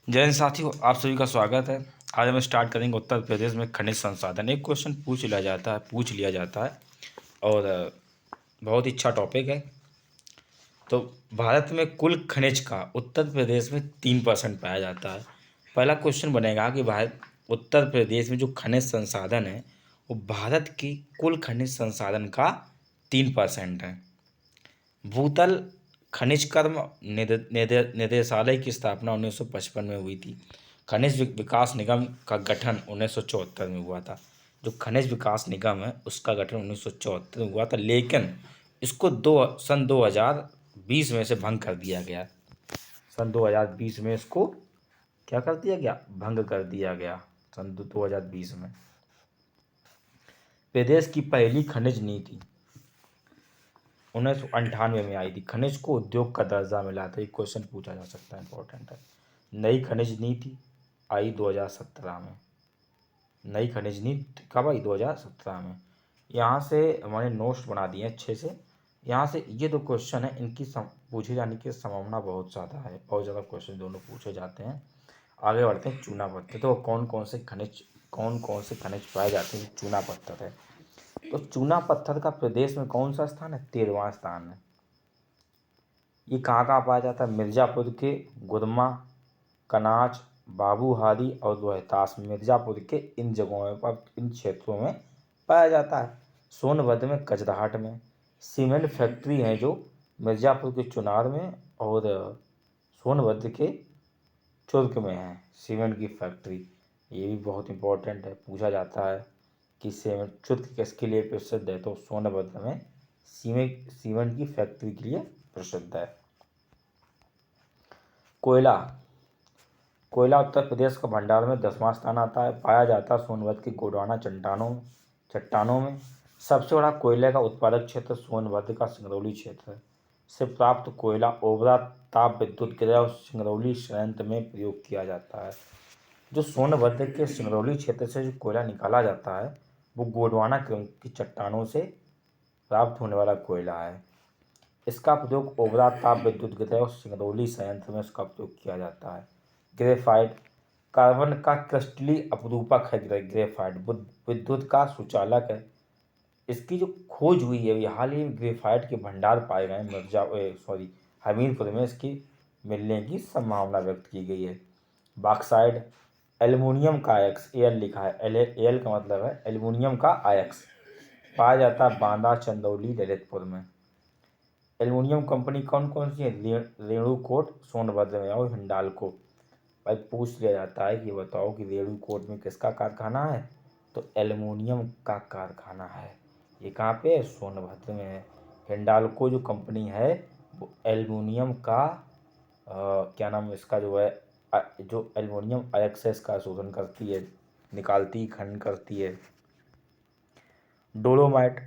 जय हिंद साथियों, आप सभी का स्वागत है। आज हम स्टार्ट करेंगे उत्तर प्रदेश में खनिज संसाधन। एक क्वेश्चन पूछ लिया जाता है और बहुत ही अच्छा टॉपिक है। तो भारत में कुल खनिज का उत्तर प्रदेश में 3% पाया जाता है। पहला क्वेश्चन बनेगा कि भारत उत्तर प्रदेश में जो खनिज संसाधन है वो भारत की कुल खनिज संसाधन का 3% है। भूतल खनिज कर्म निदेशालय की स्थापना 1955 में हुई थी। खनिज विकास निगम का गठन 1974 में हुआ था। जो खनिज विकास निगम है उसका गठन 1974 में हुआ था, लेकिन इसको सन 2020 में से भंग कर दिया गया। सन 2020 में इसको क्या कर दिया गया? भंग कर दिया गया सन 2020 में। प्रदेश की पहली खनिज नीति 1998 में आई थी। खनिज को उद्योग का दर्जा मिला था। एक क्वेश्चन पूछा जा सकता है, इंपॉर्टेंट है। नई खनिज नीति आई 2017 में। नई खनिज नीति कब आई? 2017 में। यहाँ से हमारे नोट्स बना दिए अच्छे से। यहाँ से ये दो क्वेश्चन है, इनकी पूछे जाने की संभावना बहुत ज़्यादा है। बहुत ज़्यादा क्वेश्चन दोनों पूछे जाते हैं। आगे बढ़ते हैं। चूना पत्थर, तो कौन कौन से खनिज पाए जाते हैं? चूना पत्थर है। तो चूना पत्थर का प्रदेश में कौन सा स्थान है? 13वां स्थान है। ये कहाँ पाया जाता है? मिर्ज़ापुर के गुरमा, कनाज, बाबूहारी और रोहतास। मिर्ज़ापुर के इन जगहों पर, इन क्षेत्रों में पाया जाता है। सोनभद्र में कचराहट में। सीमेंट फैक्ट्री है जो मिर्ज़ापुर के चुनार में और सोनभद्र के चुर्क में है सीमेंट की फैक्ट्री। ये भी बहुत इंपॉर्टेंट है, पूछा जाता है कि चुर्क किसके लिए प्रसिद्ध है? तो सोनभद्र में सीमेंट की फैक्ट्री के लिए प्रसिद्ध है। कोयला उत्तर प्रदेश का भंडार में 10वां स्थान आता है। पाया जाता है सोनभद्र की गोंडवाना चट्टानों में। सबसे बड़ा कोयले का उत्पादक क्षेत्र सोनभद्र का सिंगरौली क्षेत्र से प्राप्त कोयला ओबरा ताप विद्युत गृह और सिंगरौली संयंत्र में प्रयोग किया जाता है। जो सोनभद्र के सिंगरौली क्षेत्र से जो कोयला निकाला जाता है वो गोंडवाना की चट्टानों से प्राप्त होने वाला कोयला है। इसका प्रयोग ओबरा ताप विद्युत गृह और सिंगरौली संयंत्र में इसका प्रयोग किया जाता है। ग्रेफाइट कार्बन का क्रिस्टलीय अपरूपक है। ग्रेफाइट विद्युत का सुचालक है। इसकी जो खोज हुई है, हाल ही में ग्रेफाइट के भंडार पाए गए हमीरपुर में इसकी मिलने की संभावना व्यक्त की गई है। बॉक्साइट एल्युमिनियम का आयस्क, एल लिखा है, एल का मतलब है एल्युमिनियम का आयस्क, पाया जाता है बांदा, चंदौली, ललितपुर में। एल्युमिनियम कंपनी कौन कौन सी है? रेणुकूट सोनभद्र में और हिंडाल्को। भाई पूछ लिया जाता है कि बताओ कि रेणुकूट में किसका कारखाना है? तो एल्युमिनियम का कारखाना है। ये कहाँ पे है? सोनभद्र में है। हिंडाल्को जो कंपनी है वो एल्युमिनियम का क्या नाम इसका जो है जो एल्युमिनियम आयस्क का शोधन करती है, निकालती, खनन करती है। डोलोमाइट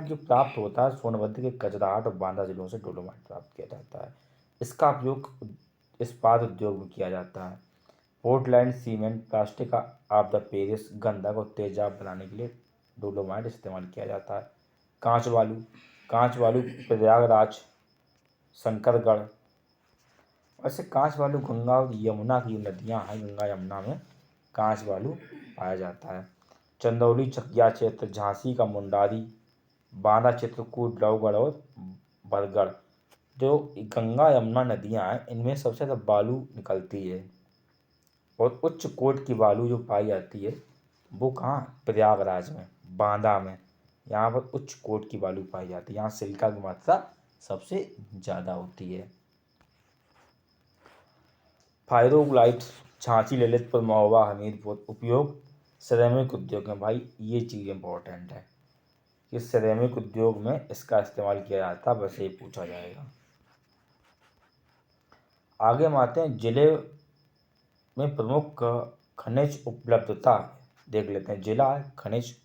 जो प्राप्त होता है सोनभद्र के कचराहट और बांदा जिलों से डोलोमाइट प्राप्त किया जाता है। इसका उपयोग इस्पात उद्योग में किया जाता है। Portland cement plastic of the Paris गंधक और तेजाब बनाने के लिए डोलोमाइट इस्तेमाल किया जाता है। कांच बालू प्रयागराज, शंकरगढ़। वैसे कांच बालू गंगा और यमुना की नदियां हैं, गंगा यमुना में कांच बालू पाया जाता है। चंदौली चकिया क्षेत्र, झांसी का मुंडारी, बांदा चित्रकूट, लौगढ़ और बरगढ़। जो गंगा यमुना नदियां हैं इनमें सबसे ज़्यादा बालू निकलती है और उच्च कोट की बालू जो पाई जाती है वो कहाँ? प्रयागराज में, बांदा में। यहाँ पर उच्च कोट की बालू पाई जाती है। यहाँ सिलिका की मात्रा सबसे ज़्यादा होती है। फाइरोग्लाइट झांसी, ललितपुर, महोबा, हमीरपुर। उपयोग सिरेमिक उद्योग में। भाई ये चीज़ इंपॉर्टेंट है कि सिरेमिक उद्योग में इसका इस्तेमाल किया जाता है, बस ये पूछा जाएगा। आगे हम आते हैं जिले में प्रमुख खनिज उपलब्धता देख लेते हैं। जिला खनिज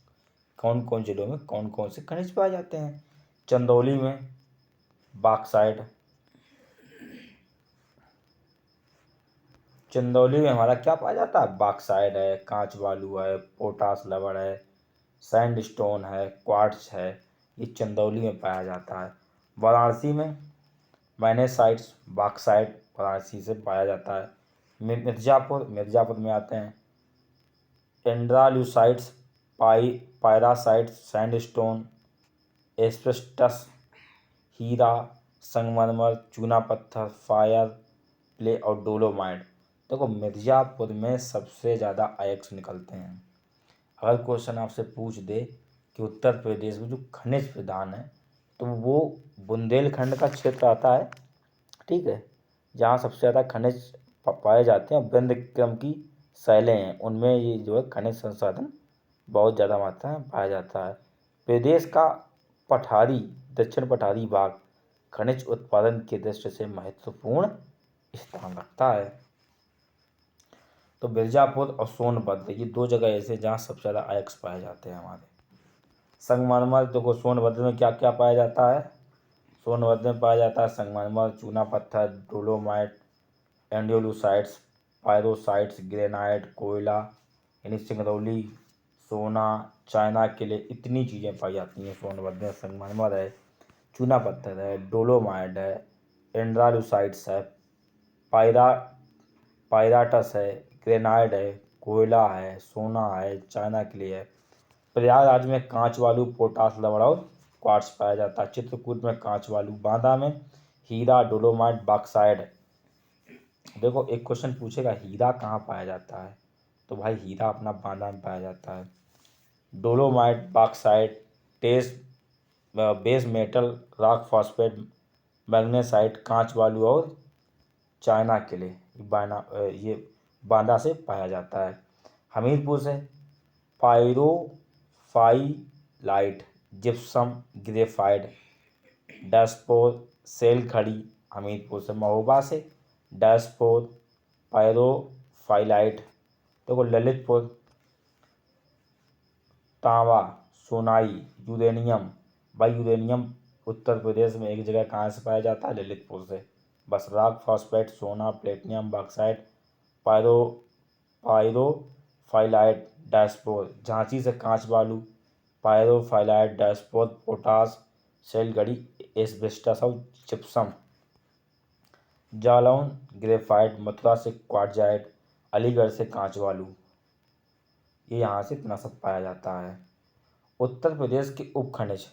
कौन कौन जिलों में कौन कौन से खनिज पाए जाते हैं? चंदौली में बॉक्साइट, चंदौली में हमारा क्या पाया जाता है? बॉक्साइट है, कांच बालू है, पोटास लवण है, सैंडस्टोन है, क्वार्ट्ज है। ये चंदौली में पाया जाता है। वाराणसी में मैग्नेसाइट्स, बॉक्साइट वाराणसी से पाया जाता है। मिर्ज़ापुर में आते हैं एंड्राल्यूसाइड्स, पायरासाइट्स, सैंडस्टोन, एस्बेस्टस, हीरा, संगमरमर, चूना पत्थर, फायर प्ले और डोलोमाइट। देखो मिर्ज़ापुर में सबसे ज़्यादा आयक्स निकलते हैं। अगर क्वेश्चन आपसे पूछ दे कि उत्तर प्रदेश में जो खनिज प्रधान है तो वो बुंदेलखंड का क्षेत्र आता है, ठीक है, जहाँ सबसे ज़्यादा खनिज पाए जाते हैं। विंध्यक्रम की शैलें हैं, उनमें ये जो है खनिज संसाधन बहुत ज़्यादा मात्रा में पाया जाता है। प्रदेश का पठारी, दक्षिण पठारी भाग खनिज उत्पादन की दृष्टि से महत्वपूर्ण स्थान रखता है। तो मिर्ज़ापुर और सोनभद्र ये दो जगह ऐसे जहाँ सबसे ज़्यादा आयक्स पाए जाते हैं हमारे। संगमरमर, देखो सोनभद्र में क्या क्या पाया जाता है? सोनभद्र में पाया जाता है संगमरमर, चूना पत्थर, डोलोमाइट, एंडोलूसाइड्स, पायरोसाइट्स, ग्रेनाइट, कोयला यानी सिंगरौली, सोना, चाइना के लिए इतनी चीज़ें पाई जाती हैं सोनभद्र में। संगमरमर है, चूना पत्थर है, डोलोमाइट है, एंड्रालूसाइड्स है, पायराटस है, ग्रेनाइट है, कोयला है, सोना है, चाइना के लिए है। प्रयागराज में कांच वालू, पोटास, लवण और क्वार्ट्ज पाया जाता है। चित्रकूट में कांच वालू, बांदा में हीरा, डोलोमाइट, बॉक्साइट। देखो एक क्वेश्चन पूछेगा हीरा कहाँ पाया जाता है, तो भाई हीरा अपना बांदा में पाया जाता है। Dolomite, bauxite, test base metal, rock phosphate, magnesite, कांच वालू और चाइना के लिए ये बांदा से पाया जाता है। हमीरपुर से पायरोफाइलाइट, जिप्सम, ग्रेफाइट, डैशपोर, सेल खड़ी। हमीरपुर से महोबा से डैशपोर, पायरोफाइलाइट। देखो ललितपुर तांबा, सोनाई, यूरेनियम। भाई यूरेनियम उत्तर प्रदेश में एक जगह कहाँ से पाया जाता है? ललितपुर से। बस रॉक फॉस्फेट, सोना, प्लेटिनम, बॉक्साइट, पायरो पायरोफाइलाइट, डैशपोर। झांसी से कांच बालू, पायरोफाइलाइट, डैशपोर, पोटास, सेलगढ़ी, एस्बेस्टस और जिप्सम। जालौन ग्रेफाइट, मथुरा से क्वार्टजाइट, अलीगढ़ से कांच बालू। ये यहाँ से इतना सब पाया जाता है। उत्तर प्रदेश के उपखनिज,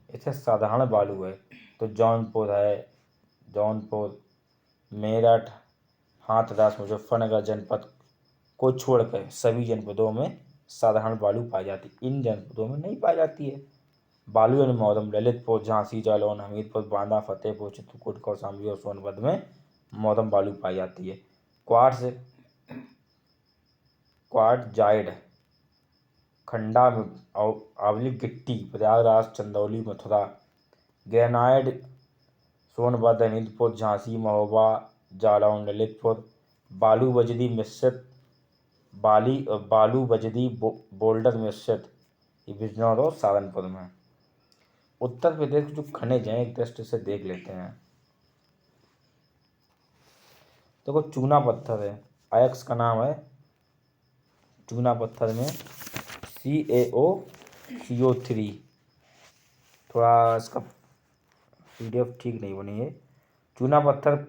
इसे साधारण बालू है तो जौनपुर, मेरठ, हाथरस, मुजफ्फरनगर जनपद को छोड़कर सभी जनपदों में साधारण बालू पाई जाती है। इन जनपदों में नहीं पाई जाती है। बालू यानी मौदम ललितपुर, झांसी, जालौन, हमीरपुर, बांदा, फतेहपुर, चित्रकूट, कौशाम्बी और सोनभद्र में मौदम बालू पाई जाती है। क्वार्टजाइड, खंडा और आंवली गिट्टी, प्रयागराज, चंदौली, मथुरा। ग्रेनाइट, सोनभद्र, हमीरपुर, झांसी, महोबा, जालौन, ललितपुर। बालू बजरी मिश्रित, बालू बजरी बोल्डर मिश्रित, ये बिजनौर और सहारनपुर में। उत्तर प्रदेश के जो खनिज हैं एक दृष्टि से देख लेते हैं। देखो चूना पत्थर है, आयक्स का नाम है चूना पत्थर में CaOCO3। थोड़ा इसका PDF ठीक नहीं बनी है। चूना पत्थर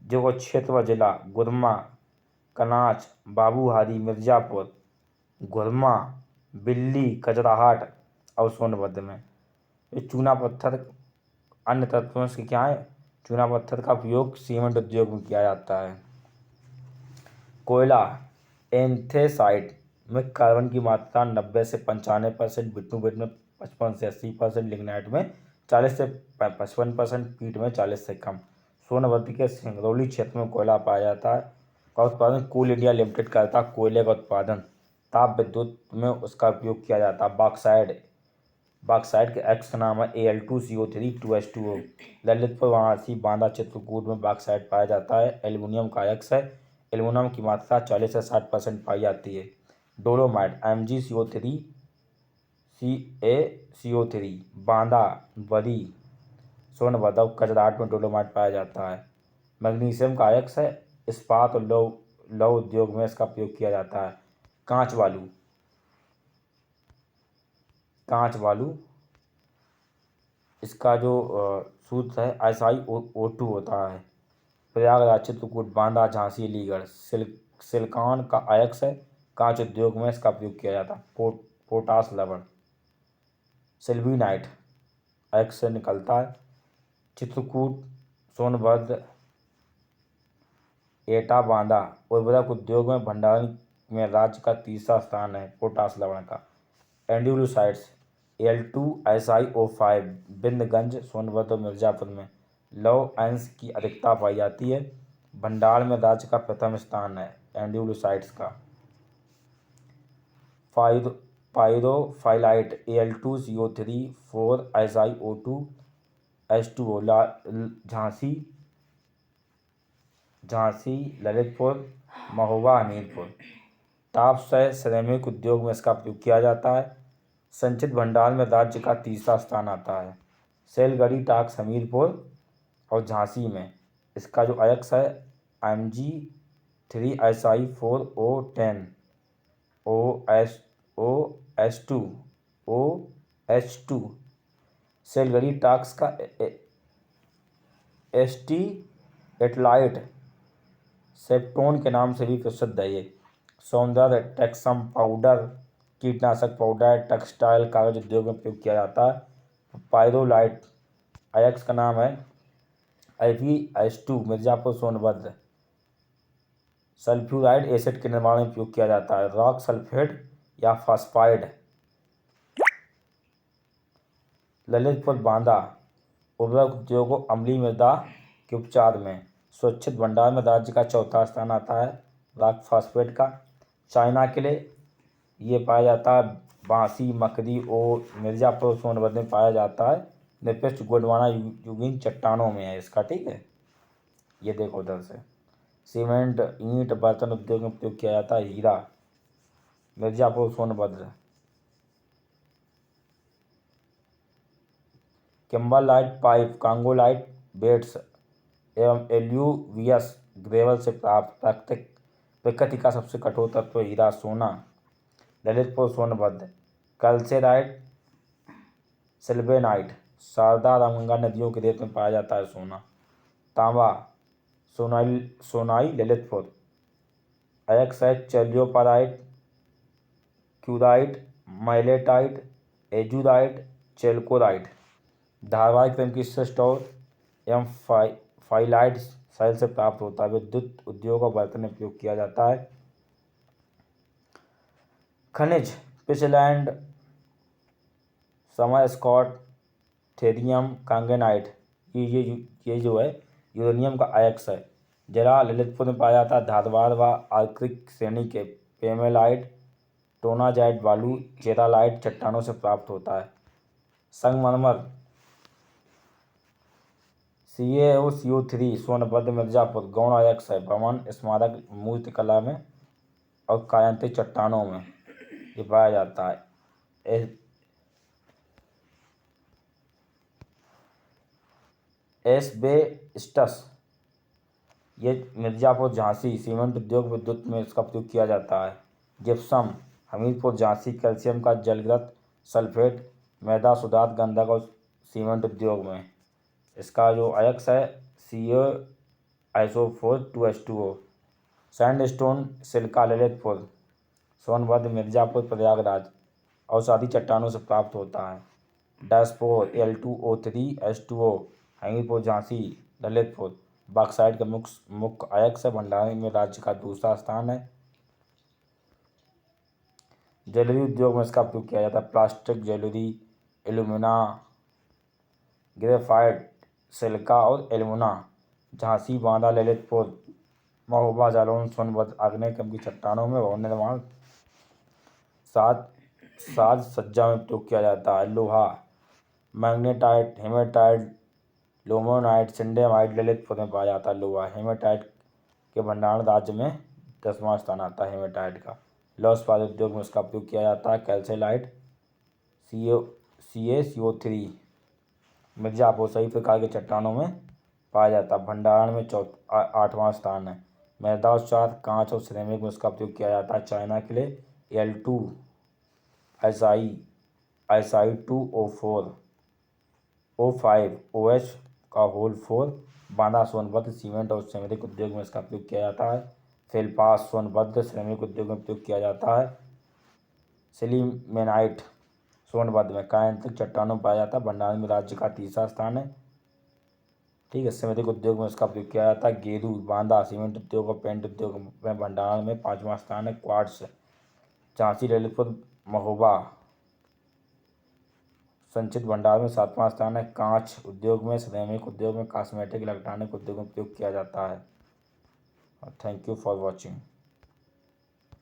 जो क्षेत्र व जिला गुरमा, कनाच, बाबूहारी, मिर्ज़ापुर, गुरमा, बिल्ली, कजराहाट और सोनभद्र में। ये चूना पत्थर अन्य तत्वों से क्या है? चूना पत्थर का उपयोग सीमेंट उद्योग में किया जाता है। कोयला, एंथ्रेसाइट में कार्बन की मात्रा 90 से 95%, बिट्यूमेट में 55 से 80%, लिग्नाइट में 40 से 55%, पीट में 40 से कम। सोनभद्र के सिंगरौली क्षेत्र में कोयला पाया जाता है। का उत्पादन कोल इंडिया लिमिटेड करता है। कोयले का उत्पादन ताप विद्युत में उसका उपयोग किया जाता है। बॉक्साइट के एक्स का नाम है Al2CO3 2H2O। ललितपुर, वाराणसी, बांदा, चित्रकूट में बॉक्साइट पाया जाता है। एल्युमिनियम का एक्स है। एल्युमिनियम की मात्रा 40 से 60% पाई जाती है। डोलोमाइट MgCO3 CaCO3, बांदा, बरी, सोनभद्र, कजराट में डोलोमाइट पाया जाता है। मैग्नीशियम का एक्स है। इस्पात और लौह उद्योग में इसका उपयोग किया जाता है। कांच वालू इसका जो सूत्र है SiO2 होता है। प्रयागराज, चित्रकूट, बांदा, झांसी, अलीगढ़। सिलिकॉन का अयस्क है, कांच उद्योग में इसका उपयोग किया जाता है। पोटाश लवण, सिल्वीनाइट अयस्क से निकलता है। चित्रकूट, सोनभद्र, एटा, बांदा उर्वरक उद्योग में भंडारण में राज्य का तीसरा स्थान है पोटाश लवण का। एंड्यूलोसाइड्स Al2SiO5 बिंदगंज, सोनभद्र और मिर्जापुर में लौह अंश की अधिकता पाई जाती है। भंडार में राज्य का प्रथम स्थान है एंड्यूलोसाइड्स का। Pyrophyllite Al2CO3 4SiO2 H2O Jhansi, Lalitpur, Mahoba, Hamirpur. टापसय सिरेमिक उद्योग में इसका प्रयोग किया जाता है। संचित भंडार में राज्य का तीसरा स्थान आता है। सेलगढ़ी टाक्स हमीरपुर और झांसी में इसका जो अयस्क है Mg3Si4O10 OH2 सेलगढ़ी टाक्स का एस्टीएटलाइट सेप्टोन के नाम से भी प्रसिद्ध है ये। सौंदर्य टैक्सम पाउडर कीटनाशक पाउडर टेक्सटाइल कागज उद्योग में प्रयोग किया जाता है। पायरोलाइट अयस्क का नाम है IPS2 मिर्जापुर, सोनभद्र। सल्फ्यूराइड एसिड के निर्माण में प्रयोग किया जाता है। रॉक सल्फेट या फास्फाइड, ललितपुर, बांदा उर्वरक उद्योगों अम्लीय मृदा के उपचार में। सुरक्षित भंडार में राज्य का चौथा स्थान आता है रॉक फास्फेट का। चाइना के लिए ये पाया जाता है बांसी, मकरी और मिर्जापुर, सोनभद्र में पाया जाता है। निकृष्ट गोंडवाना युगीन चट्टानों में है इसका, ठीक है। ये देखो उधर से। सीमेंट, ईंट, बर्तन उद्योग में प्रयोग किया जाता है हीरा, मिर्जापुर, सोनभद्र। किम्बरलाइट पाइप, कांगोलाइट बेड्स एवं एल्यूवियस ग्रेवल से प्राप्त प्रकृति का सबसे कठोर तत्व हीरा, सोना, ललितपुर, सोनभद्र। कैल्साइट, सिल्वेनाइट, शारदा, रामगंगा नदियों के रेत में पाया जाता है सोना। तांबा, सोनाई, ललितपुर। अयस्क है चैल्योपाराइट, क्यूराइट, माइलेटाइट, एजुराइट, चेल्कोराइट। धारवाहिक क्रम की शिष्ट और एवं फाइलाइट साइल से प्राप्त होता है। विद्युत उद्योग और बर्तन में प्रयोग किया जाता है। खनिज, पिचलैंड, समय स्कॉट, थेरियम, कांगेनाइट। ये जो है यूरेनियम का अयस्क है। जिला ललितपुर में पाया जाता है। धारवाड़ व आर्कटिक श्रेणी के पेमेलाइट, टोनाजाइट बालू, चेरालाइट चट्टानों से प्राप्त होता है। संगमरमर CaOCO3 सोनभद्र, मिर्जापुर गौण अयस्क है। भवन, स्मारक, मूर्तिकला में और कायांतिक चट्टानों में ये पाया जाता है। एस्बेस्टस ये मिर्जापुर, झांसी सीमेंट उद्योग, विद्युत में इसका प्रयोग किया जाता है। जिप्सम, हमीरपुर, झांसी कैल्शियम का जलग्रत सल्फेट, मैदा सुधार, गंधक और सीमेंट उद्योग में इसका जो अयस्क है CaISO4 2H2O। Sandstone, silica, Lalitpur, Sonbhadra, Mirzapur, Prayagraj औषधि चट्टानों से प्राप्त होता है। डैशपोर Al2O3H2O हमीरपुर, झांसी, ललितपुर। बॉक्साइट का मुख्य अयस्क है। भंडारण में राज्य का दूसरा स्थान है। ज्वेलरी उद्योग में इसका प्रयोग किया जाता है। Plastic, jewellery, alumina, graphite, silica और एल्यूमिना। झांसी, बांदा, ललितपुर, महोबा, जालौन, सोनभद्र आग्नेय क्रम की चट्टानों में भवन निर्माण, साज सज्जा में प्रयोग किया जाता है। लोहा, मैग्नेटाइट, हेमेटाइट, लोमोनाइट, सिंडेमाइट ललितपुर में पाया जाता है। लोहा, हेमेटाइट के भंडारण राज्य में 10वां स्थान आता है हेमेटाइट का। लौह इस्पात उद्योग में इसका प्रयोग किया जाता है। कैल्साइट CaCO3 मिर्जापुर सभी प्रकार के चट्टानों में पाया जाता है। भंडारण में 8वां स्थान है। मैदा उत्पाद, कांच और सिरेमिक में इसका प्रयोग किया जाता है। चाइना के लिए Al2Si2O4 O5 OH का होल 4 बांदा सोनभद्र सीमेंट और सिरेमिक उद्योग में इसका उपयोग किया जाता है। फेल्पास सोनभद्र सिरेमिक उद्योग में उपयोग किया जाता है। सिलीमेनाइट सोनभद्र में कायांतिक चट्टानों में पाया जाता है। भंडारण में राज्य का तीसरा स्थान है। ठीक है, सिरेमिक उद्योग में इसका उपयोग किया जाता है। गेरू बांदा सीमेंट उद्योग और पेंट उद्योग में भंडारण में पाँचवा स्थान है। क्वार्ट्स झांसी ललितपुर महोबा संचित भंडार में सातवां स्थान है। कांच उद्योग में, सिरेमिक उद्योग में, कॉस्मेटिक इलेक्ट्रॉनिक उद्योग में उपयोग किया जाता है। Thank you for watching.